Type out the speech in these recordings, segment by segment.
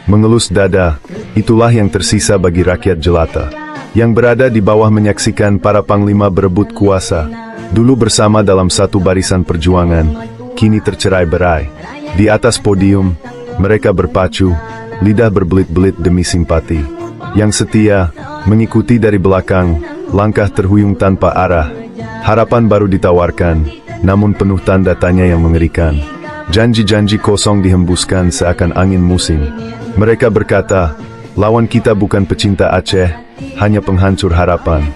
mengelus dada. Itulah yang tersisa bagi rakyat jelata, yang berada di bawah menyaksikan para panglima berebut kuasa. Dulu bersama dalam satu barisan perjuangan, kini tercerai-berai. Di atas podium, mereka berpacu, lidah berbelit-belit demi simpati. Yang setia, mengikuti dari belakang, langkah terhuyung tanpa arah. Harapan baru ditawarkan, namun penuh tanda tanya yang mengerikan. Janji-janji kosong dihembuskan seakan angin musim. Mereka berkata, lawan kita bukan pecinta Aceh, hanya penghancur harapan.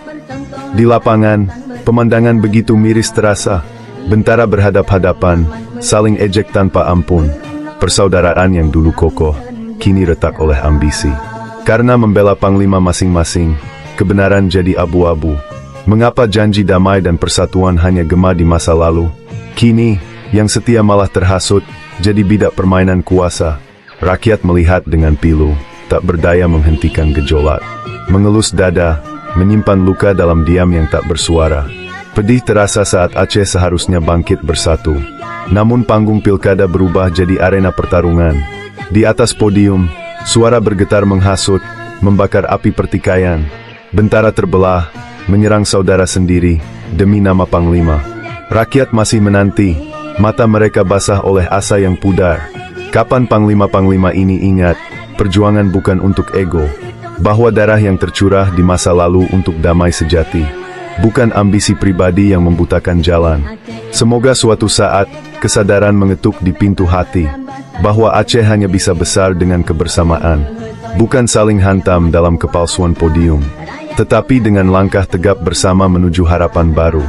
Di lapangan, pemandangan begitu miris terasa. Bentara berhadap-hadapan, saling ejek tanpa ampun. Persaudaraan yang dulu kokoh, kini retak oleh ambisi. Karena membela panglima masing-masing, kebenaran jadi abu-abu. Mengapa janji damai dan persatuan hanya gema di masa lalu? Kini, yang setia malah terhasut, jadi bidak permainan kuasa. Rakyat melihat dengan pilu, tak berdaya menghentikan gejolak. Mengelus dada, menyimpan luka dalam diam yang tak bersuara. Pedih terasa saat Aceh seharusnya bangkit bersatu. Namun panggung pilkada berubah jadi arena pertarungan. Di atas podium, suara bergetar menghasut, membakar api pertikaian. Bentara terbelah, menyerang saudara sendiri, demi nama panglima. Rakyat masih menanti, mata mereka basah oleh asa yang pudar. Kapan panglima-panglima ini ingat, perjuangan bukan untuk ego, bahwa darah yang tercurah di masa lalu untuk damai sejati, bukan ambisi pribadi yang membutakan jalan. Semoga suatu saat, kesadaran mengetuk di pintu hati, bahwa Aceh hanya bisa besar dengan kebersamaan, bukan saling hantam dalam kepalsuan podium, tetapi dengan langkah tegap bersama menuju harapan baru.